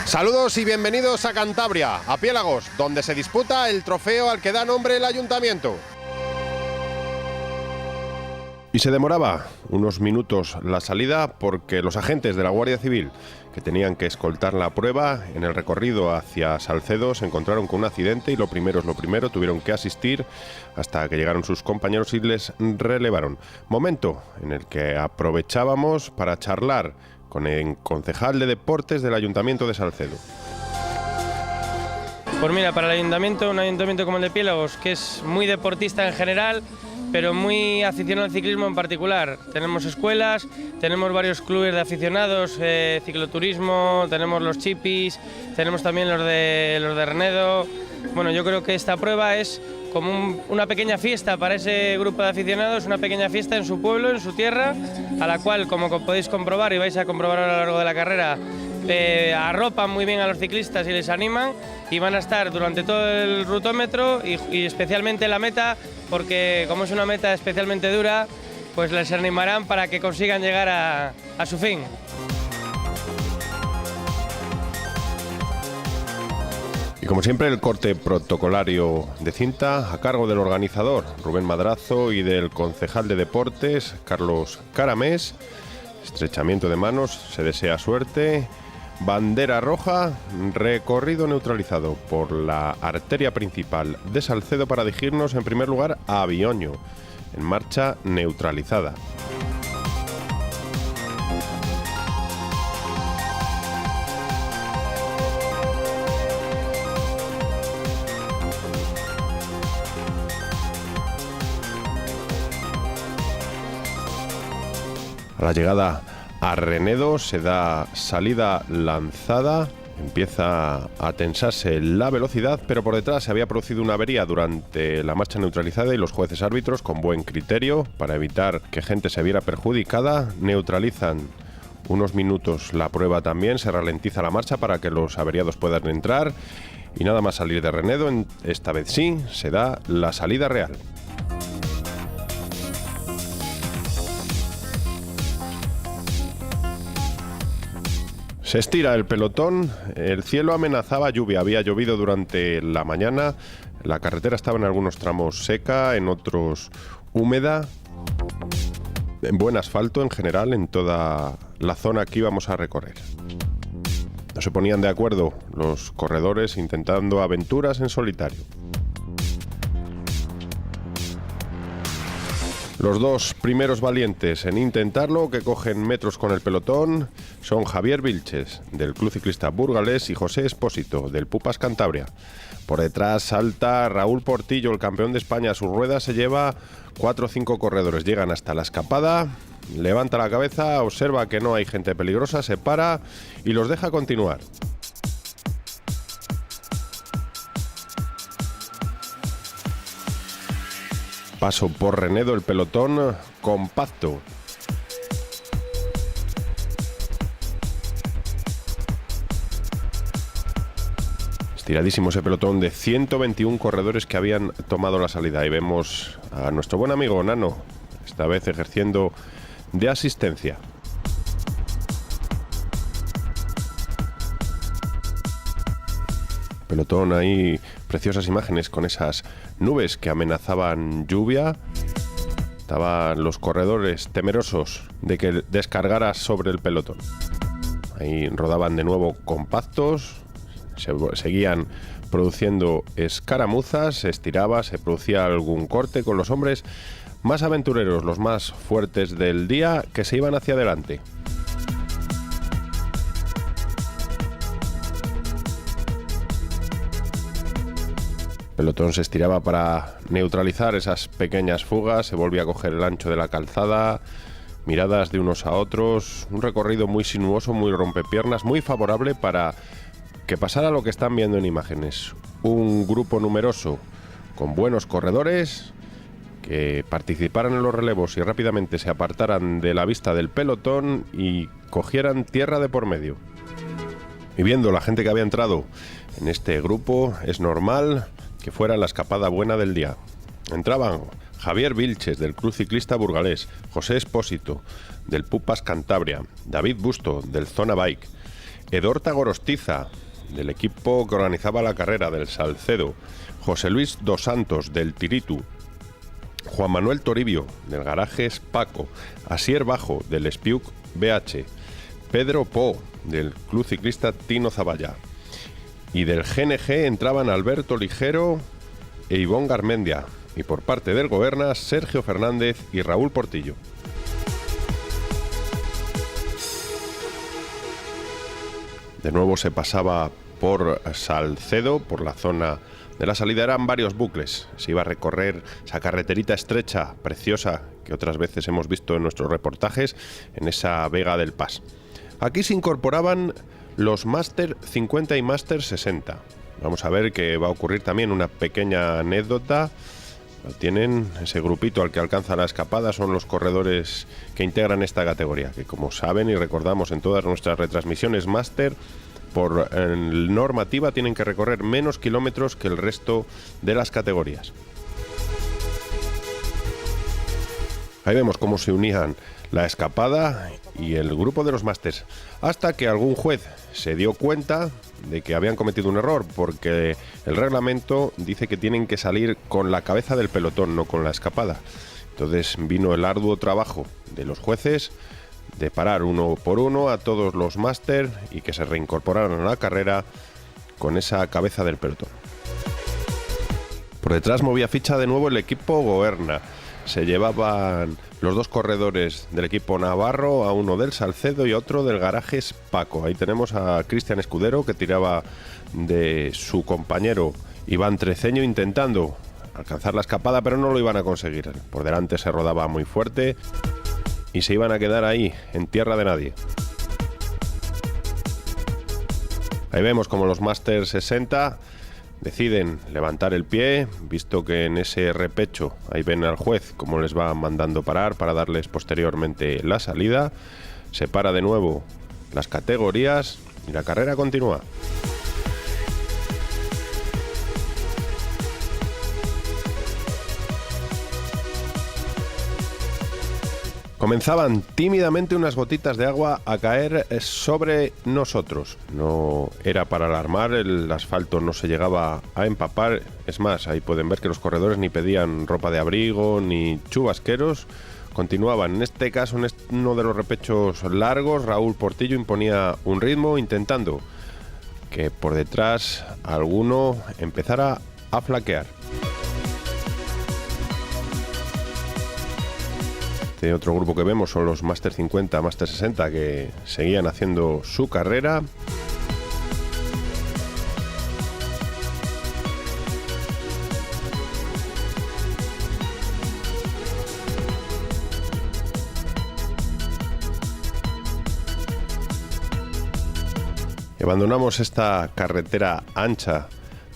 Saludos y bienvenidos a Cantabria, a Piélagos, donde se disputa el trofeo al que da nombre el ayuntamiento. Y se demoraba unos minutos la salida porque los agentes de la Guardia Civil, que tenían que escoltar la prueba en el recorrido hacia Salcedo, se encontraron con un accidente y lo primero es lo primero, tuvieron que asistir hasta que llegaron sus compañeros y les relevaron. Momento en el que aprovechábamos para charlar con el concejal de deportes del Ayuntamiento de Salcedo. Pues mira, para el ayuntamiento, un ayuntamiento como el de Piélagos, que es muy deportista en general, pero muy aficionado al ciclismo en particular. Tenemos escuelas, tenemos varios clubes de aficionados, cicloturismo, tenemos los chipis, tenemos también los de Renedo. Bueno, yo creo que esta prueba es como una pequeña fiesta para ese grupo de aficionados, una pequeña fiesta en su pueblo, en su tierra, a la cual, como podéis comprobar y vais a comprobar a lo largo de la carrera, arropan muy bien a los ciclistas y les animan, y van a estar durante todo el rutómetro y especialmente en la meta, porque como es una meta especialmente dura, pues les animarán para que consigan llegar a su fin. Y como siempre, el corte protocolario de cinta a cargo del organizador Rubén Madrazo y del concejal de deportes Carlos Caramés. Estrechamiento de manos, se desea suerte. Bandera roja, recorrido neutralizado por la arteria principal de Salcedo para dirigirnos en primer lugar a Avioño, en marcha neutralizada. A la llegada a Renedo se da salida lanzada, empieza a tensarse la velocidad, pero por detrás se había producido una avería durante la marcha neutralizada y los jueces árbitros, con buen criterio, para evitar que gente se viera perjudicada, neutralizan unos minutos la prueba también, se ralentiza la marcha para que los averiados puedan entrar y nada más salir de Renedo, esta vez sí, se da la salida real. Se estira el pelotón, el cielo amenazaba lluvia, había llovido durante la mañana, la carretera estaba en algunos tramos seca, en otros húmeda, en buen asfalto en general en toda la zona que íbamos a recorrer. No se ponían de acuerdo los corredores intentando aventuras en solitario. Los dos primeros valientes en intentarlo, que cogen metros con el pelotón, son Javier Vilches, del Club Ciclista Burgalés, y José Espósito, del Pupas Cantabria. Por detrás salta Raúl Portillo, el campeón de España. A su rueda se lleva 4 o 5 corredores. Llegan hasta la escapada, levanta la cabeza, observa que no hay gente peligrosa, se para y los deja continuar. Paso por Renedo, el pelotón compacto. Estiradísimo ese pelotón de 121 corredores que habían tomado la salida. Y vemos a nuestro buen amigo Nano, esta vez ejerciendo de asistencia. Pelotón ahí, preciosas imágenes con esas nubes que amenazaban lluvia. Estaban los corredores temerosos de que descargara sobre el pelotón. Ahí rodaban de nuevo compactos, seguían produciendo escaramuzas, se estiraba, se producía algún corte con los hombres más aventureros, los más fuertes del día, que se iban hacia adelante. Pelotón se estiraba para neutralizar esas pequeñas fugas, se volvía a coger el ancho de la calzada, miradas de unos a otros, un recorrido muy sinuoso, muy rompepiernas, muy favorable para que pasara lo que están viendo en imágenes. Un grupo numeroso con buenos corredores que participaran en los relevos y rápidamente se apartaran de la vista del pelotón y cogieran tierra de por medio. Y viendo la gente que había entrado en este grupo, es normal que fuera la escapada buena del día. Entraban Javier Vilches, del Club Ciclista Burgalés, José Espósito, del Pupas Cantabria, David Busto, del Zona Bike, Edorta Gorostiza, del equipo que organizaba la carrera, del Salcedo. José Luis Dos Santos, del Tiritu. Juan Manuel Toribio, del Garajes Paco. Asier Bajo, del Espiuc BH. Pedro Po, del Club Ciclista Tino Zavalla. Y del GNG entraban Alberto Ligero e Ivón Garmendia. Y por parte del Goberna, Sergio Fernández y Raúl Portillo. De nuevo se pasaba por Salcedo, por la zona de la salida. Eran varios bucles. Se iba a recorrer esa carreterita estrecha, preciosa, que otras veces hemos visto en nuestros reportajes, en esa Vega del Pas. Aquí se incorporaban los Máster 50 y Máster 60. Vamos a ver que va a ocurrir también una pequeña anécdota. Tienen ese grupito al que alcanza la escapada, son los corredores que integran esta categoría, que como saben y recordamos en todas nuestras retransmisiones Máster, por normativa tienen que recorrer menos kilómetros que el resto de las categorías. Ahí vemos cómo se unían la escapada y el grupo de los Masters, hasta que algún juez se dio cuenta de que habían cometido un error, porque el reglamento dice que tienen que salir con la cabeza del pelotón, no con la escapada. Entonces vino el arduo trabajo de los jueces de parar uno por uno a todos los máster y que se reincorporaran a la carrera con esa cabeza del pelotón. Por detrás movía ficha de nuevo el equipo Goberna. Se llevaban los dos corredores del equipo navarro, a uno del Salcedo y a otro del Garajes Paco. Ahí tenemos a Cristian Escudero, que tiraba de su compañero Iván Treceño, intentando alcanzar la escapada, pero no lo iban a conseguir. Por delante se rodaba muy fuerte y se iban a quedar ahí, en tierra de nadie. Ahí vemos como los Máster 60 deciden levantar el pie, visto que en ese repecho, ahí ven al juez cómo les va mandando parar para darles posteriormente la salida. Se para de nuevo las categorías y la carrera continúa. Comenzaban tímidamente unas gotitas de agua a caer sobre nosotros. No era para alarmar, el asfalto no se llegaba a empapar. Es más, ahí pueden ver que los corredores ni pedían ropa de abrigo ni chubasqueros. Continuaban. En este caso, en uno de los repechos largos, Raúl Portillo imponía un ritmo, intentando que por detrás alguno empezara a flaquear. Otro grupo que vemos son los Máster 50, Máster 60, que seguían haciendo su carrera. Y abandonamos esta carretera ancha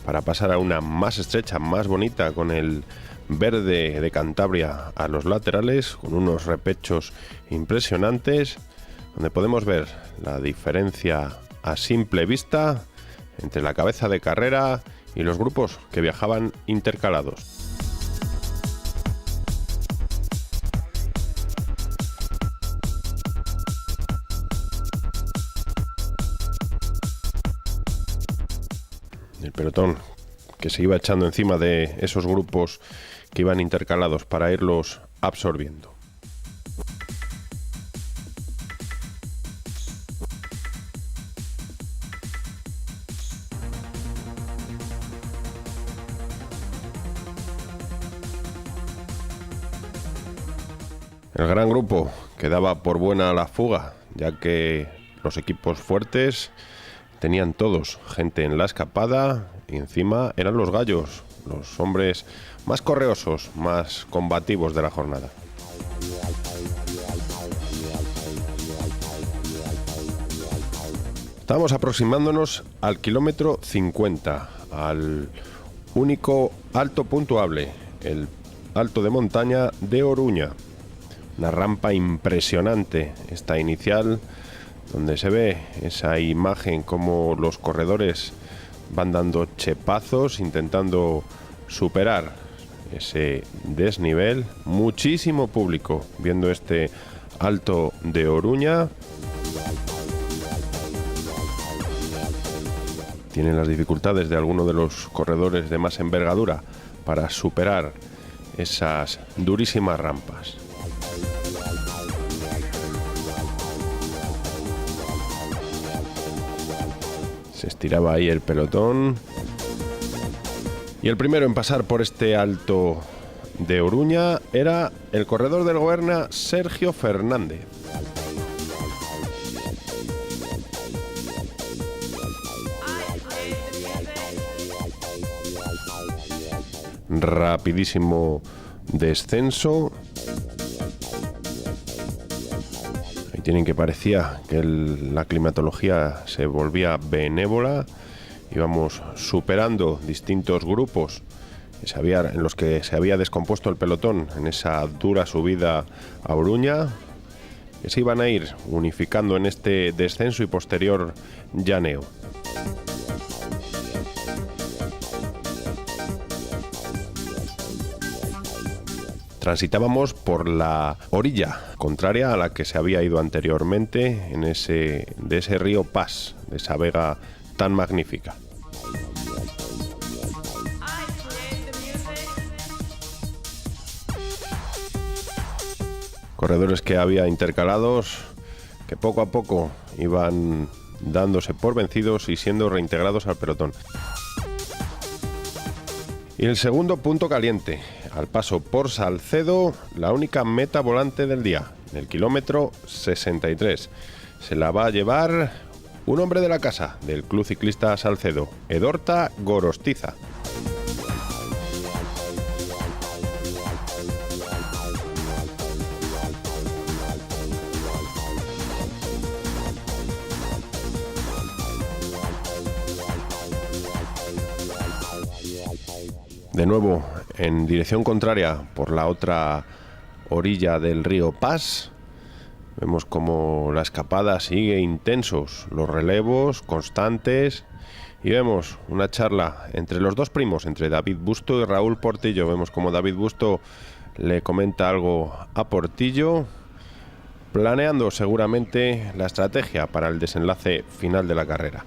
para pasar a una más estrecha, más bonita, con el verde de Cantabria a los laterales, con unos repechos impresionantes, donde podemos ver la diferencia a simple vista entre la cabeza de carrera y los grupos que viajaban intercalados. El pelotón que se iba echando encima de esos grupos que iban intercalados para irlos absorbiendo. El gran grupo que daba por buena la fuga, ya que los equipos fuertes tenían todos gente en la escapada y encima eran los gallos, los hombres más correosos, más combativos de la jornada. Estamos aproximándonos al kilómetro 50, al único alto puntuable, el alto de montaña de Oruña. Una rampa impresionante, esta inicial, donde se ve esa imagen como los corredores van dando chepazos, intentando superar ese desnivel. Muchísimo público viendo este alto de Oruña. tiene las dificultades de alguno de los corredores de más envergadura para superar esas durísimas rampas. Se estiraba ahí el pelotón. Y el primero en pasar por este alto de Oruña era el corredor del Goberna, Sergio Fernández. Rapidísimo descenso. Ahí tienen que parecía que la climatología se volvía benévola. Íbamos superando distintos grupos en los que se había descompuesto el pelotón en esa dura subida a Oruña, que se iban a ir unificando en este descenso y posterior llaneo. Transitábamos por la orilla contraria a la que se había ido anteriormente de ese río Pas, de esa vega tan magnífica. Corredores que había intercalados, que poco a poco iban dándose por vencidos y siendo reintegrados al pelotón. Y el segundo punto caliente, al paso por Salcedo, la única meta volante del día, en el kilómetro 63. Se la va a llevar un hombre de la casa del Club Ciclista Salcedo, Edorta Gorostiza. De nuevo, en dirección contraria, por la otra orilla del río Pas, vemos como la escapada sigue intensos, los relevos constantes, y vemos una charla entre los dos primos, entre David Busto y Raúl Portillo. Vemos como David Busto le comenta algo a Portillo, planeando seguramente la estrategia para el desenlace final de la carrera.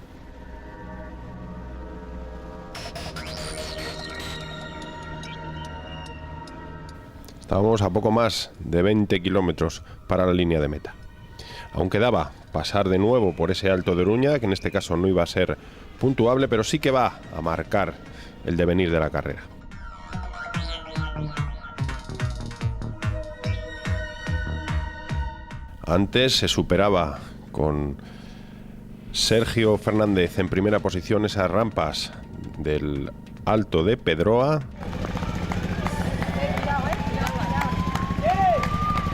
Estábamos a poco más de 20 kilómetros para la línea de meta. Aún quedaba pasar de nuevo por ese alto de Oruña, que en este caso no iba a ser puntuable, pero sí que va a marcar el devenir de la carrera. Antes se superaba con Sergio Fernández en primera posición esas rampas del Alto de Pedroa.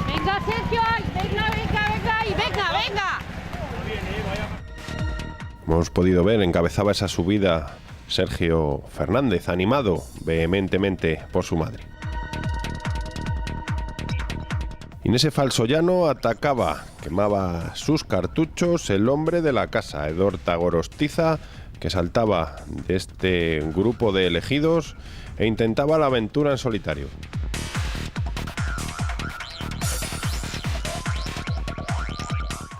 Venga, Sergio, venga. Hemos podido ver, encabezaba esa subida Sergio Fernández, animado vehementemente por su madre. Y en ese falso llano atacaba, quemaba sus cartuchos el hombre de la casa, Edorta Gorostiza, que saltaba de este grupo de elegidos e intentaba la aventura en solitario.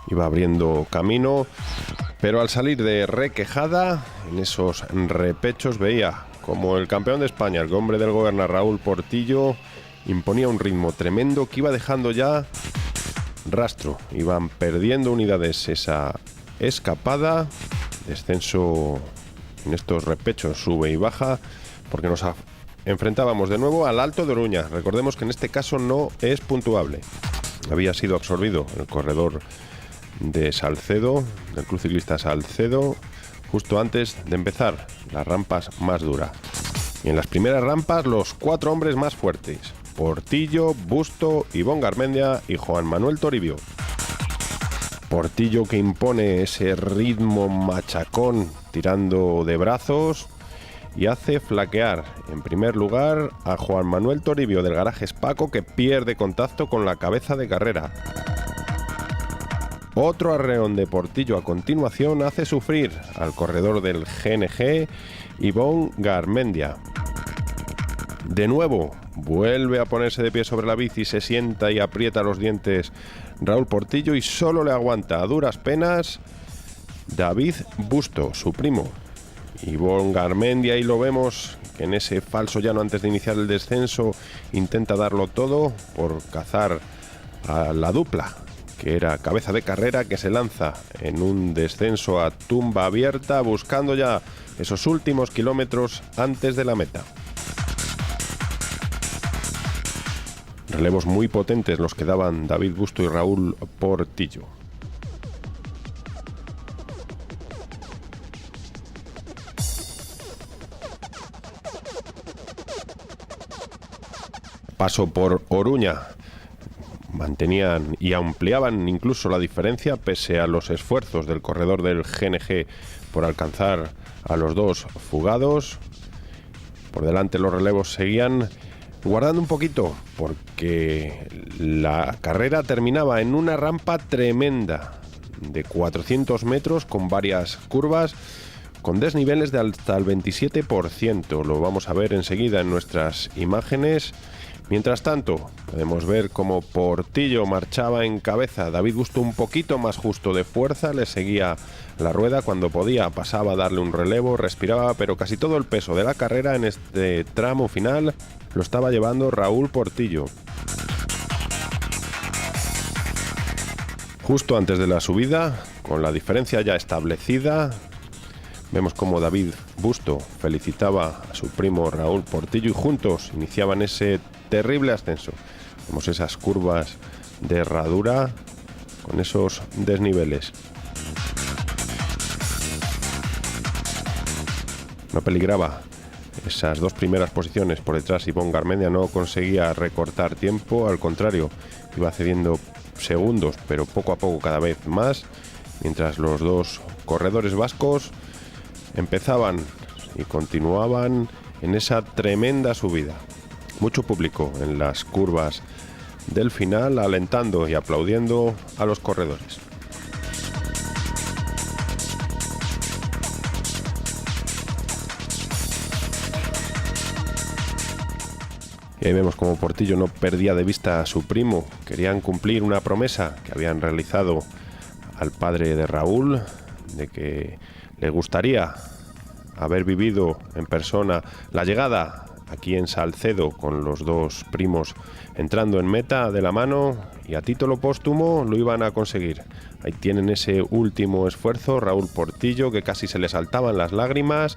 Iba abriendo camino, pero al salir de Requejada, en esos repechos veía como el campeón de España, el hombre del Goberna, Raúl Portillo, imponía un ritmo tremendo que iba dejando ya rastro. Iban perdiendo unidades esa escapada, descenso en estos repechos, sube y baja, porque nos enfrentábamos de nuevo al Alto de Oruña. Recordemos que en este caso no es puntuable. Había sido absorbido el corredor de Salcedo, del Club Ciclista Salcedo, justo antes de empezar las rampas más duras. Y en las primeras rampas los cuatro hombres más fuertes: Portillo, Busto, Ivón Garmendia y Juan Manuel Toribio. Portillo, que impone ese ritmo machacón tirando de brazos y hace flaquear en primer lugar a Juan Manuel Toribio del Garaje Paco, que pierde contacto con la cabeza de carrera. Otro arreón de Portillo a continuación hace sufrir al corredor del GNG, Ivón Garmendia. De nuevo, vuelve a ponerse de pie sobre la bici, se sienta y aprieta los dientes Raúl Portillo, y solo le aguanta a duras penas David Busto, su primo. Ivonne Garmendia, ahí lo vemos, que en ese falso llano antes de iniciar el descenso intenta darlo todo por cazar a la dupla, que era Cabeza de Carrera, que se lanza en un descenso a tumba abierta buscando ya esos últimos kilómetros antes de la meta. Relevos muy potentes los que daban David Busto y Raúl Portillo. Paso por Oruña. Mantenían y ampliaban incluso la diferencia pese a los esfuerzos del corredor del GNG por alcanzar a los dos fugados. Por delante los relevos seguían guardando un poquito porque la carrera terminaba en una rampa tremenda de 400 metros con varias curvas con desniveles de hasta el 27%. Lo vamos a ver enseguida en nuestras imágenes. Mientras tanto, podemos ver cómo Portillo marchaba en cabeza. David Busto un poquito más justo de fuerza, le seguía la rueda cuando podía, pasaba a darle un relevo, respiraba, pero casi todo el peso de la carrera en este tramo final lo estaba llevando Raúl Portillo. Justo antes de la subida, con la diferencia ya establecida, vemos cómo David Busto felicitaba a su primo Raúl Portillo y juntos iniciaban ese terrible ascenso. Vemos esas curvas de herradura con esos desniveles. No peligraba esas dos primeras posiciones por detrás. Ivonne Garmendia no conseguía recortar tiempo, al contrario, iba cediendo segundos, pero poco a poco cada vez más, mientras los dos corredores vascos empezaban y continuaban en esa tremenda subida. Mucho público en las curvas del final, alentando y aplaudiendo a los corredores. Y ahí vemos como Portillo no perdía de vista a su primo. Querían cumplir una promesa que habían realizado al padre de Raúl, de que le gustaría haber vivido en persona la llegada aquí en Salcedo con los dos primos entrando en meta de la mano, y a título póstumo lo iban a conseguir. Ahí tienen ese último esfuerzo, Raúl Portillo, que casi se le saltaban las lágrimas,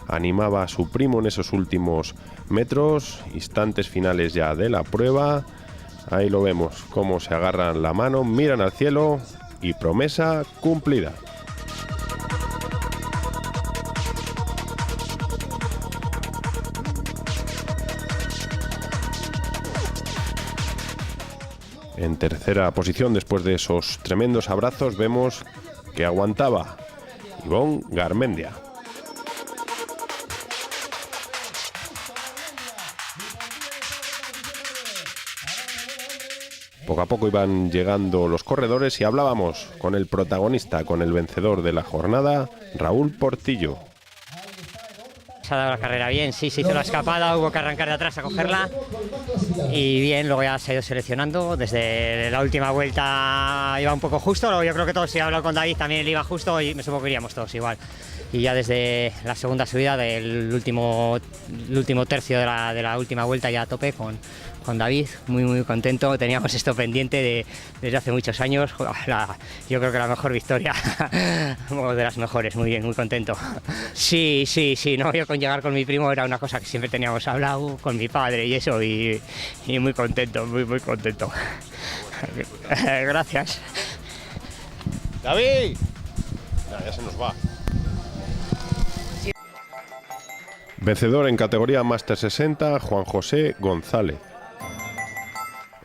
animaba a su primo en esos últimos metros, instantes finales ya de la prueba. Ahí lo vemos, cómo se agarran la mano, miran al cielo y promesa cumplida. En tercera posición, después de esos tremendos abrazos, vemos que aguantaba Ivonne Garmendia. Poco a poco iban llegando los corredores y hablábamos con el protagonista, con el vencedor de la jornada, Raúl Portillo. Se ha dado la carrera bien, sí, se hizo la escapada, hubo que arrancar de atrás a cogerla y bien, luego ya se ha ido seleccionando. Desde la última vuelta iba un poco justo, yo creo que todos, si he hablado con David, también él iba justo y me supongo que iríamos todos igual. Y ya desde la segunda subida del último tercio de la última vuelta ya a tope con David, muy contento. Teníamos esto pendiente desde hace muchos años. Yo creo que la mejor victoria, de las mejores, muy bien, muy contento. Sí, no, yo con llegar con mi primo era una cosa que siempre teníamos hablado, con mi padre y eso, y muy contento, muy contento. Gracias. ¡David! Ya se nos va. Vencedor en categoría Máster 60, Juan José González.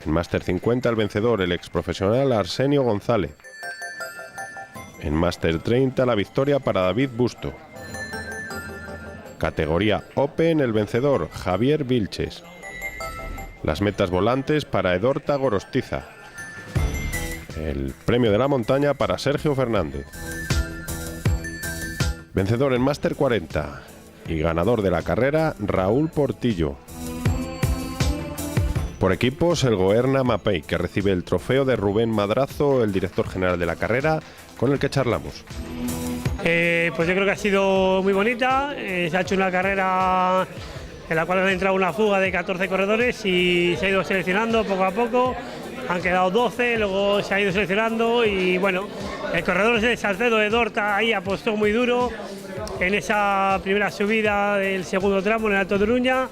En Máster 50 el vencedor, el exprofesional Arsenio González. En Máster 30 la victoria para David Busto. Categoría Open el vencedor, Javier Vilches. Las metas volantes para Edorta Gorostiza. El premio de la montaña para Sergio Fernández. Vencedor en Máster 40 y ganador de la carrera, Raúl Portillo. Por equipos, el Goerna Mapei, que recibe el trofeo de Rubén Madrazo, el director general de la carrera, con el que charlamos. Pues yo creo que ha sido muy bonita, se ha hecho una carrera en la cual han entrado una fuga de 14 corredores y se ha ido seleccionando poco a poco, han quedado 12, luego se ha ido seleccionando y bueno, el corredor de Salcedo de Dorta ahí apostó muy duro en esa primera subida del segundo tramo en el Alto de Uruña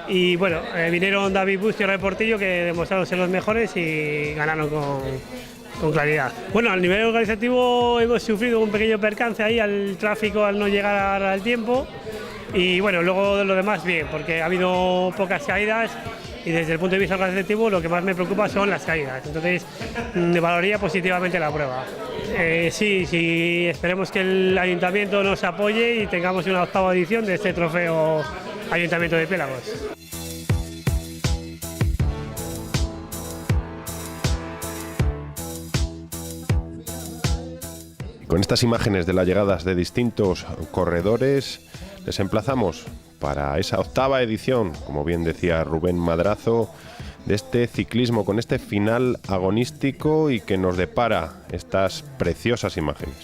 y bueno, vinieron David Busto y Ray Portillo que demostraron ser los mejores y ganaron con claridad. Bueno, al nivel organizativo hemos sufrido un pequeño percance ahí al tráfico al no llegar al tiempo y bueno, luego de lo demás bien, porque ha habido pocas caídas y desde el punto de vista organizativo lo que más me preocupa son las caídas, entonces valoraría positivamente la prueba. Sí, esperemos que el Ayuntamiento nos apoye y tengamos una 8ª edición de este trofeo Ayuntamiento de Piélagos. Con estas imágenes de las llegadas de distintos corredores, les emplazamos para esa 8ª edición, como bien decía Rubén Madrazo, de este ciclismo con este final agonístico y que nos depara estas preciosas imágenes.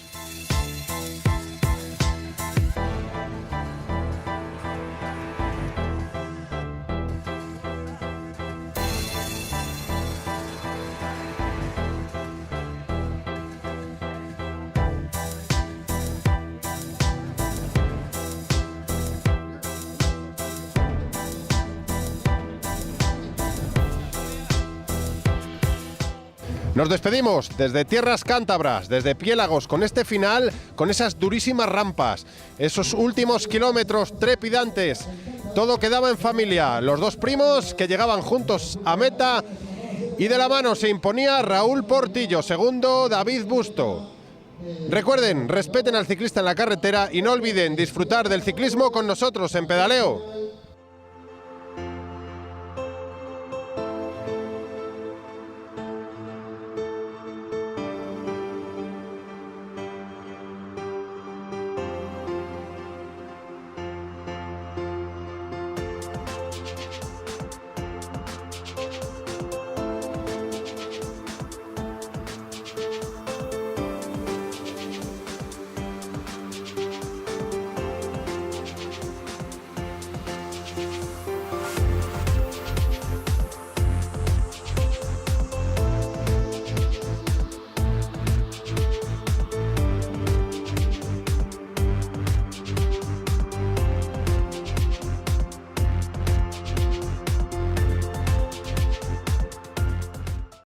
Nos despedimos desde tierras cántabras, desde Piélagos, con este final, con esas durísimas rampas, esos últimos kilómetros trepidantes. Todo quedaba en familia, los dos primos que llegaban juntos a meta y de la mano se imponía Raúl Portillo, segundo David Busto. Recuerden, respeten al ciclista en la carretera y no olviden disfrutar del ciclismo con nosotros en Pedaleo.